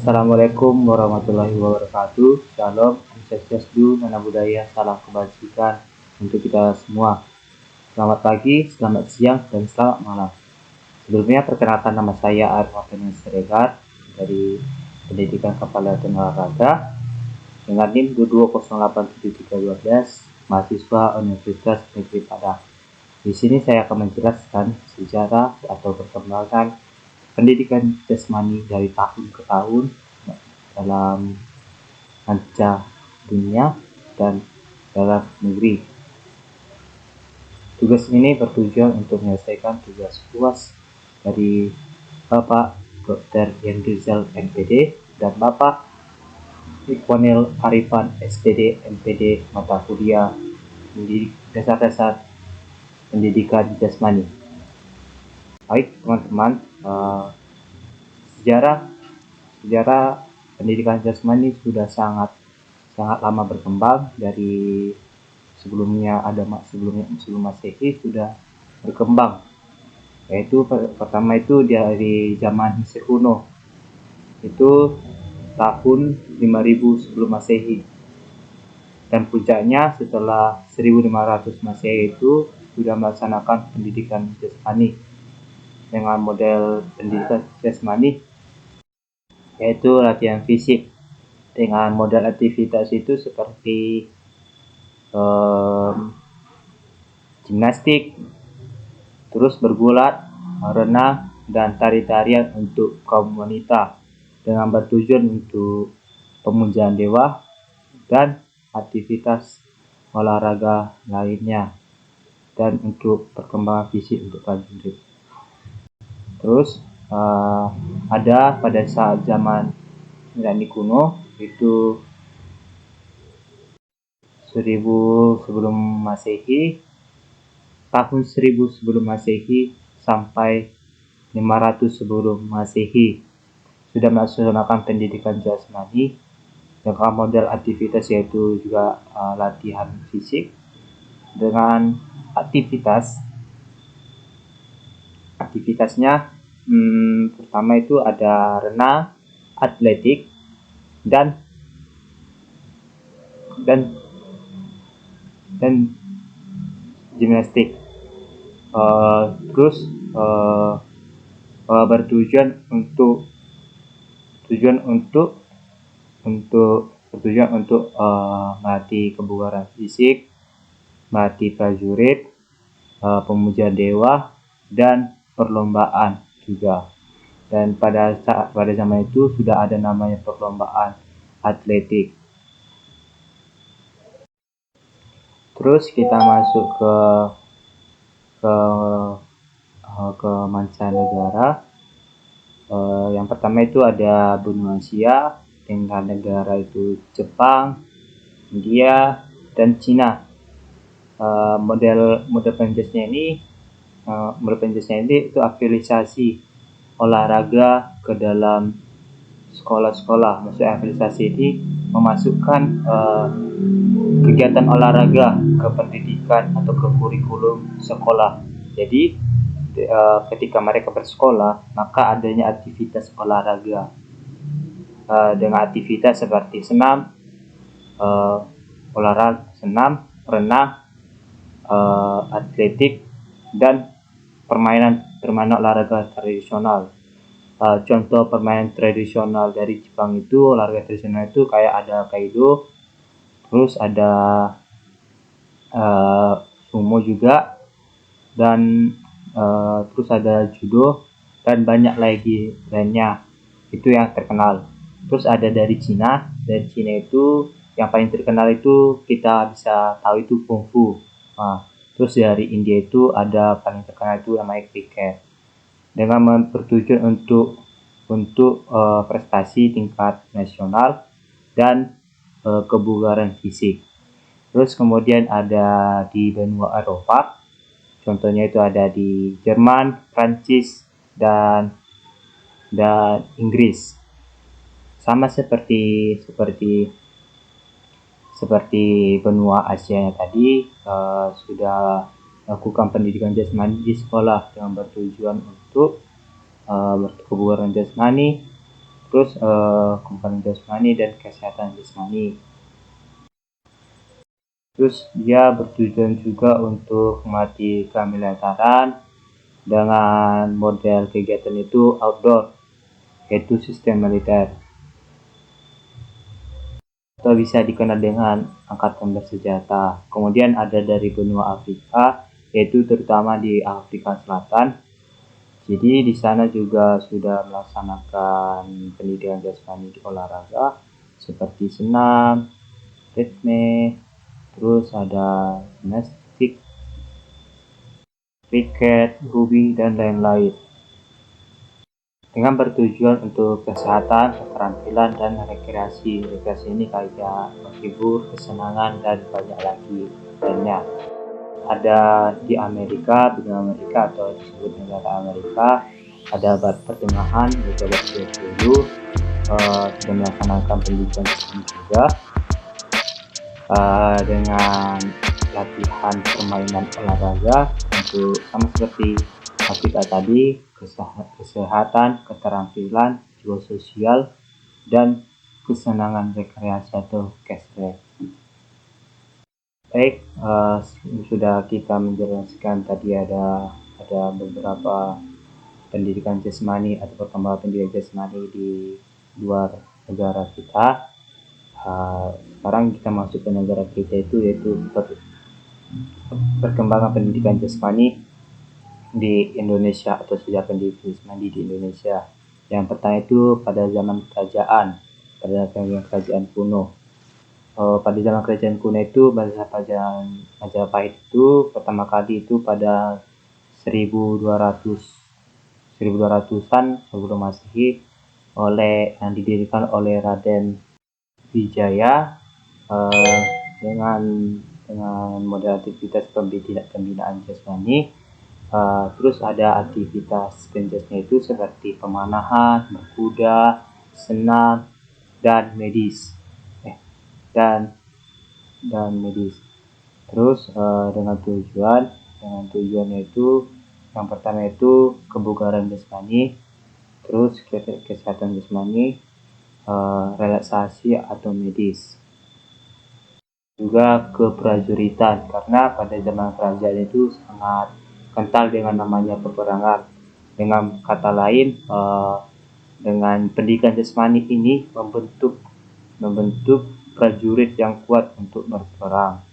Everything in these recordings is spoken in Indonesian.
Assalamualaikum warahmatullahi wabarakatuh. Shalom, Om Swastiastu, Nana Budaya, salam kebajikan untuk kita semua. Selamat pagi, selamat siang, dan selamat malam. Sebelumnya perkenalkan, nama saya Arifin Siregar dari Pendidikan Kepala dan Olahraga dengan NIM 22087312, mahasiswa Universitas Negeri Padang. Di sini saya akan menjelaskan sejarah atau perkembangan pendidikan jasmani dari tahun ke tahun dalam kancah dunia dan dalam negeri. Tugas ini bertujuan untuk menyelesaikan tugas UAS dari Bapak Dr. Yendrizal MPD dan Bapak Ikhwanil Arifan SPD MPD mata kuliah dasar-dasar pendidikan jasmani. Baik teman-teman, sejarah pendidikan jasmani sudah sangat lama berkembang. Dari sebelum Masehi sudah berkembang, yaitu pertama itu dari zaman Mesir kuno, itu tahun 5000 sebelum Masehi, dan puncaknya setelah 1500 Masehi itu sudah melaksanakan pendidikan jasmani dengan model pendidikan jasmani, yaitu latihan fisik dengan model aktivitas itu seperti gimnastik, terus bergulat, renang, dan tari-tarian untuk kaum wanita dengan bertujuan untuk pemujaan dewa dan aktivitas olahraga lainnya dan untuk perkembangan fisik untuk prajurit. Terus ada pada saat zaman Yunani kuno, itu 1000 sebelum Masehi, tahun 1000 sebelum Masehi sampai 500 sebelum Masehi sudah melaksanakan pendidikan jasmani dengan model aktivitas, yaitu juga latihan fisik dengan aktivitasnya pertama itu ada renang, atletik, dan gimnastik. Terus bertujuan untuk melatih kebugaran fisik, melatih prajurit, pemujaan dewa, dan perlombaan juga. Dan pada zaman itu sudah ada namanya perlombaan atletik. Terus kita masuk ke mancanegara. Yang pertama itu ada benua Asia dengan negara itu Jepang, India, dan Cina. Model penjelasannya ini itu afiliasi olahraga ke dalam sekolah-sekolah. Maksudnya afiliasi ini memasukkan kegiatan olahraga ke pendidikan atau ke kurikulum sekolah. Jadi ketika mereka bersekolah, maka adanya aktivitas olahraga dengan aktivitas seperti senam, renang, atletik, dan permainan olahraga tradisional. Contoh permainan tradisional dari Jepang itu, olahraga tradisional itu kayak ada kaido, terus ada sumo juga, dan terus ada judo, dan banyak lagi lainnya. Itu yang terkenal. Terus ada dari Cina itu yang paling terkenal itu kita bisa tahu itu kungfu. Terus dari India itu ada paling terkenal itu namanya kriket, dengan bertujuan untuk prestasi tingkat nasional dan kebugaran fisik. Terus kemudian ada di benua Eropa, contohnya itu ada di Jerman, Prancis, dan Inggris. Sama seperti benua Asia yang tadi, sudah lakukan pendidikan jasmani di sekolah dengan bertujuan untuk berkebugaran jasmani, terus kebugaran jasmani dan kesehatan jasmani. Terus dia bertujuan juga untuk melatih kemiliteran dengan model kegiatan itu outdoor, yaitu sistem militer, atau bisa dikenal dengan angkatan bersenjata. Kemudian ada dari benua Afrika, yaitu terutama di Afrika Selatan. Jadi di sana juga sudah melaksanakan pendidikan jasmani di olahraga seperti senam, ritme, terus ada gimnastik, kriket, rugby, dan lain-lain. Dengan bertujuan untuk kesehatan, keterampilan, dan rekreasi. Rekreasi ini kayak menghibur, kesenangan, dan banyak lagi lainnya. Ada di Amerika, benua Amerika atau disebut negara Amerika, ada abad pertengahan, yaitu abad 20, sudah melaksanakan pendidikan ini juga dengan latihan permainan olahraga untuk sama seperti Afrika tadi, kesehatan, keterampilan, jiwa sosial, dan kesenangan rekreasi atau cashback. Baik, sudah kita menjelaskan tadi ada beberapa pendidikan jasmani atau perkembangan pendidikan jasmani di luar negara kita. Sekarang kita masuk ke negara kita yaitu perkembangan pendidikan jasmani di Indonesia atau sejak pendidikan jasmani di Indonesia. Yang pertama itu pada zaman kerajaan kuno. Pada zaman kerajaan kuno itu Majapahit itu pertama kali itu pada 1200-an sebelum Masehi yang didirikan oleh Raden Wijaya dengan model aktivitas pembinaan jasmani. Terus ada aktivitas penjasnya itu seperti pemanahan, berkuda, senam, dan medis. Terus dengan tujuannya itu yang pertama itu kebugaran jasmani, terus kesehatan jasmani, relaksasi atau medis, juga keprajuritan, karena pada zaman kerajaan itu sangat kental dengan namanya peperangan. Dengan kata lain, dengan pendidikan jasmani ini membentuk prajurit yang kuat untuk berperang.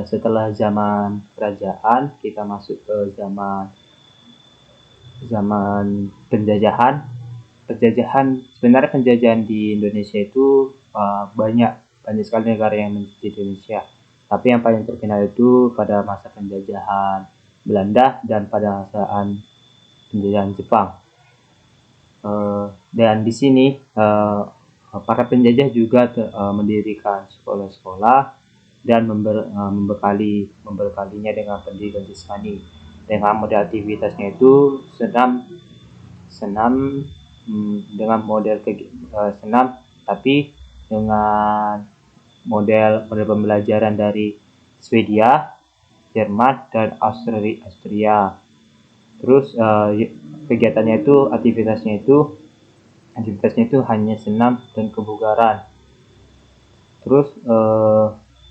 Setelah zaman kerajaan, kita masuk ke zaman penjajahan. Sebenarnya penjajahan di Indonesia itu banyak sekali negara yang menjajah Indonesia. Tapi yang paling terkenal itu pada masa penjajahan Belanda dan pada masa penjajahan Jepang. Dan di sini para penjajah juga mendirikan sekolah-sekolah dan membekalinya dengan pendidikan jasmani. Dengan model aktivitasnya itu senam dengan model senam, tapi dengan model pembelajaran dari Swedia, Jerman, dan Austria. Terus aktivitasnya itu hanya senam dan kebugaran. Terus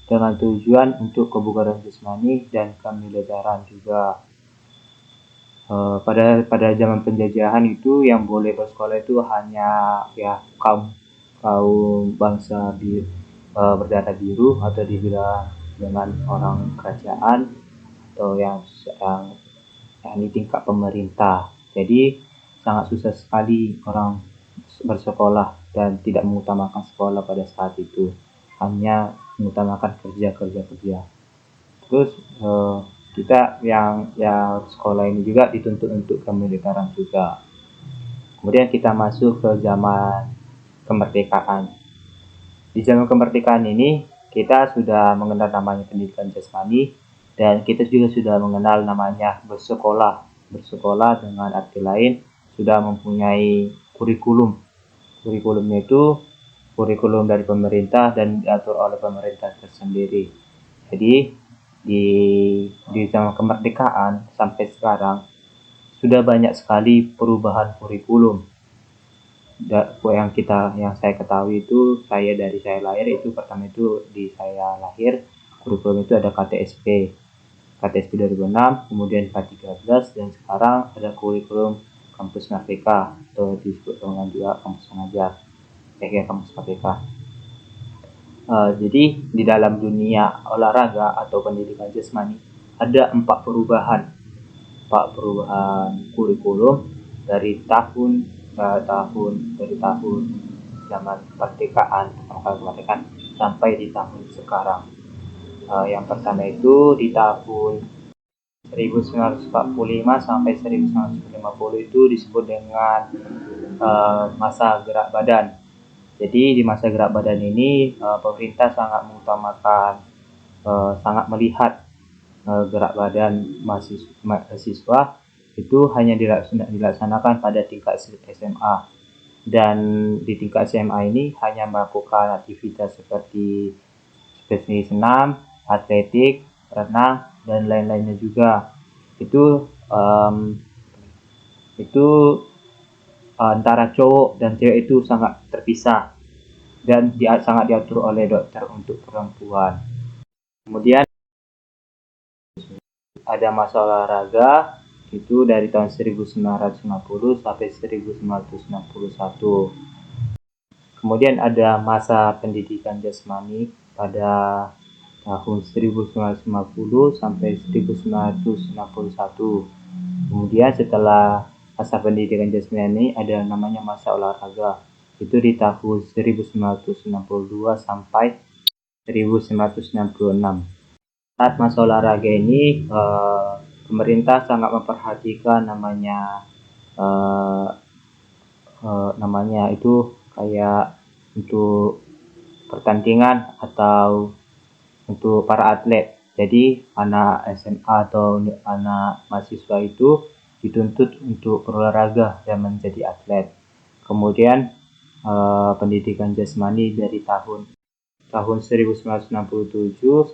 dengan tujuan untuk kebugaran jasmani dan kemiliteran juga. Pada zaman penjajahan itu yang boleh bersekolah itu hanya kaum bangsa berdarah biru atau dibilang dengan orang kerajaan atau yang di tingkat pemerintah. Jadi sangat susah sekali orang bersekolah dan tidak mengutamakan sekolah pada saat itu, hanya mengutamakan kerja. Terus kita yang sekolah ini juga dituntut untuk kemiliteran juga. Kemudian kita masuk ke zaman kemerdekaan. Di zaman kemerdekaan ini kita sudah mengenal namanya pendidikan jasmani dan kita juga sudah mengenal namanya bersekolah. Bersekolah dengan arti lain sudah mempunyai kurikulum. Kurikulumnya itu kurikulum dari pemerintah dan diatur oleh pemerintah tersendiri. Jadi di zaman kemerdekaan sampai sekarang sudah banyak sekali perubahan kurikulum. Yang saya ketahui itu, dari saya lahir itu, pertama itu di saya lahir kurikulum itu ada KTSP 2006, kemudian K13, dan sekarang ada kurikulum kampus Merdeka atau disebut dengan juga kampus mengajar, kampus Merdeka. Jadi di dalam dunia olahraga atau pendidikan jasmani ada 4 perubahan kurikulum dari tahun zaman kemerdekaan sampai di tahun sekarang. Yang pertama itu di tahun 1945 sampai 1950 itu disebut dengan masa gerak badan. Jadi di masa gerak badan ini pemerintah sangat mengutamakan, sangat melihat gerak badan mahasiswa itu hanya dilaksanakan pada tingkat SMA, dan di tingkat SMA ini hanya melakukan aktivitas seperti senam, atletik, renang, dan lain-lainnya juga. Itu antara cowok dan cewek itu sangat terpisah dan sangat diatur oleh dokter untuk perempuan. Kemudian ada masa olahraga itu dari tahun 1950 sampai 1961. Kemudian ada masa pendidikan jasmani pada tahun 1950 sampai 1961. Kemudian setelah masa pendidikan jasmani ada namanya masa olahraga, itu di tahun 1962 sampai 1966. Saat masa olahraga ini pemerintah sangat memperhatikan namanya itu kayak untuk pertandingan atau untuk para atlet. Jadi anak SMA atau anak mahasiswa itu dituntut untuk berolahraga dan menjadi atlet. Kemudian pendidikan jasmani dari tahun 1967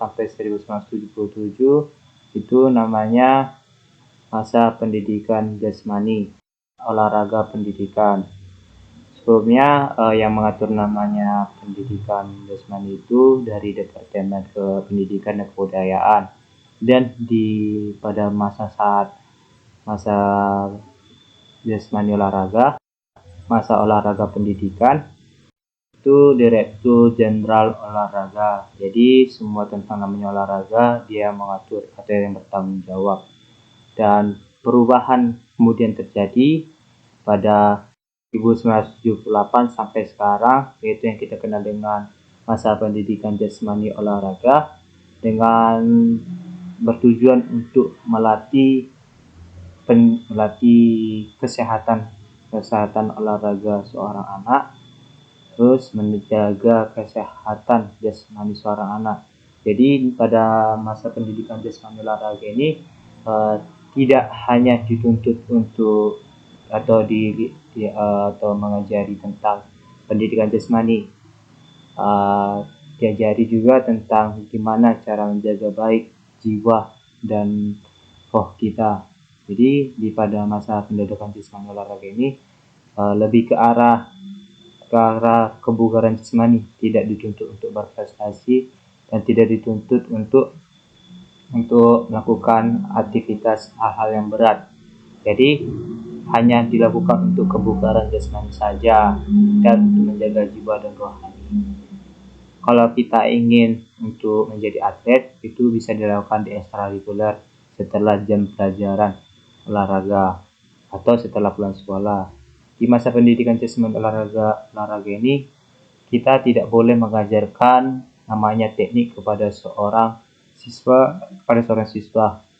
sampai 1977 itu namanya masa pendidikan jasmani, olahraga pendidikan. Sebelumnya yang mengatur namanya pendidikan jasmani itu dari Departemen Pendidikan dan Kebudayaan, dan pada masa jasmani olahraga, masa olahraga pendidikan itu Direktur Jenderal Olahraga. Jadi semua tentang namanya olahraga dia mengatur atau yang bertanggung jawab. Dan perubahan kemudian terjadi pada 1978 sampai sekarang, yaitu yang kita kenal dengan masa pendidikan jasmani olahraga, dengan bertujuan untuk melatih kesehatan olahraga seorang anak, terus menjaga kesehatan jasmani seorang anak. Jadi pada masa pendidikan jasmani olahraga ini tidak hanya dituntut untuk atau mengajari tentang pendidikan jasmani, diajari juga tentang gimana cara menjaga baik jiwa dan roh kita. Jadi pada masa pendidikan jasmani olahraga ini lebih ke arah kebugaran jasmani, tidak dituntut untuk berprestasi dan tidak dituntut untuk melakukan aktivitas hal-hal yang berat. Jadi hanya dilakukan untuk kebugaran jasmani saja dan untuk menjaga jiwa dan rohani. Kalau kita ingin untuk menjadi atlet, itu bisa dilakukan di ekstrakurikuler setelah jam pelajaran olahraga atau setelah pulang sekolah. Di masa pendidikan jasmani olahraga ini, kita tidak boleh mengajarkan namanya teknik kepada seorang siswa,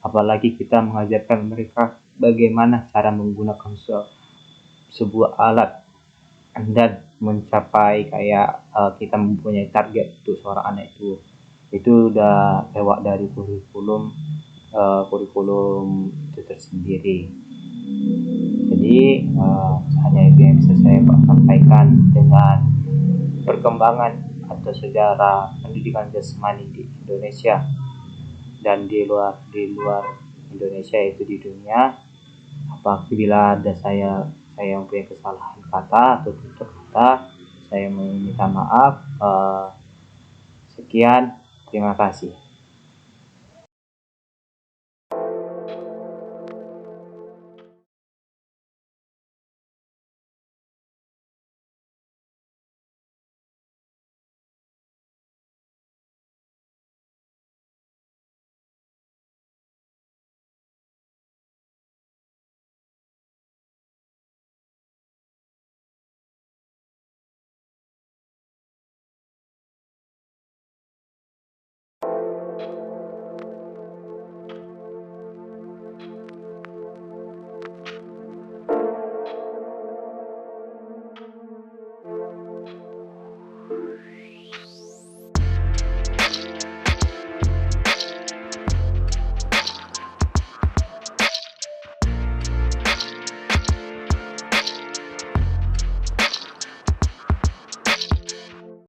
apalagi kita mengajarkan mereka bagaimana cara menggunakan sebuah alat dan mencapai kita mempunyai target untuk seorang anak itu udah lewat dari kurikulum itu tersendiri. Jadi hanya itu yang bisa saya sampaikan dengan perkembangan atau sejarah pendidikan jasmani di Indonesia dan di luar Indonesia, yaitu di dunia. Apabila ada saya yang punya kesalahan kata atau tutur kata, saya meminta maaf. Sekian, terima kasih.